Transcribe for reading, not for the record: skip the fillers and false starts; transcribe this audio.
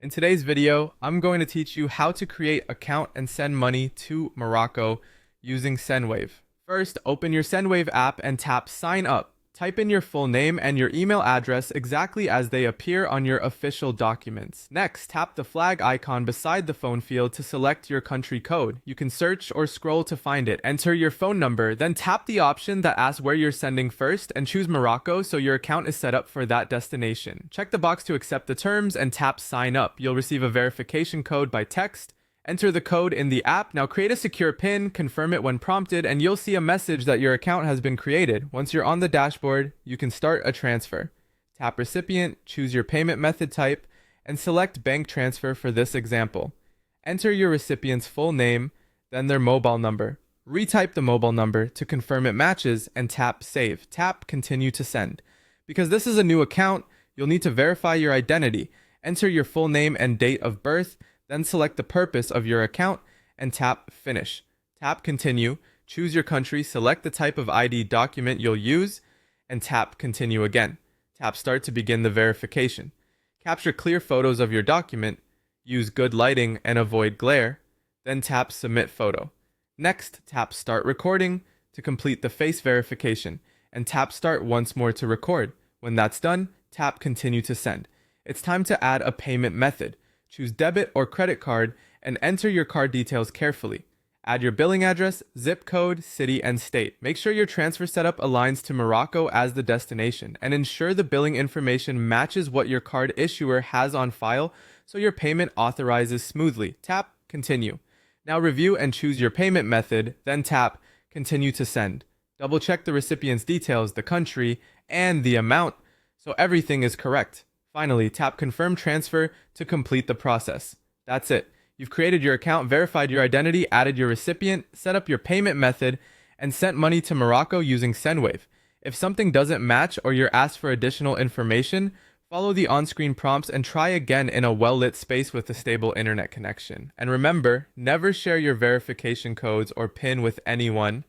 In today's video, I'm going to teach you how to create account and send money to Morocco using Sendwave. First, open your Sendwave app and tap Sign Up. Type in your full name and your email address exactly as they appear on your official documents. Next, tap the flag icon beside the phone field to select your country code. You can search or scroll to find it. Enter your phone number, then tap the option that asks where you're sending first and choose Morocco so your account is set up for that destination. Check the box to accept the terms and tap Sign Up. You'll receive a verification code by text. Enter the code in the app. Now create a secure PIN, confirm it when prompted, and you'll see a message that your account has been created. Once you're on the dashboard, you can start a transfer. Tap recipient, choose your payment method type, and select bank transfer for this example. Enter your recipient's full name, then their mobile number. Retype the mobile number to confirm it matches and tap save. Tap continue to send. Because this is a new account, you'll need to verify your identity. Enter your full name and date of birth, then select the purpose of your account and tap Finish. Tap Continue, choose your country, select the type of ID document you'll use, and tap Continue again. Tap Start to begin the verification. Capture clear photos of your document, use good lighting and avoid glare, then tap Submit Photo. Next, tap Start Recording to complete the face verification, and tap Start once more to record. When that's done, tap Continue to send. It's time to add a payment method. Choose debit or credit card and enter your card details carefully. Add your billing address, zip code, city, and state. Make sure your transfer setup aligns to Morocco as the destination, and ensure the billing information matches what your card issuer has on file so your payment authorizes smoothly. Tap Continue. Now review and choose your payment method, then tap Continue to send. Double check the recipient's details, the country, and the amount so everything is correct. Finally, tap Confirm Transfer to complete the process. That's it. You've created your account, verified your identity, added your recipient, set up your payment method, and sent money to Morocco using Sendwave. If something doesn't match or you're asked for additional information, follow the on-screen prompts and try again in a well-lit space with a stable internet connection. And remember, never share your verification codes or PIN with anyone.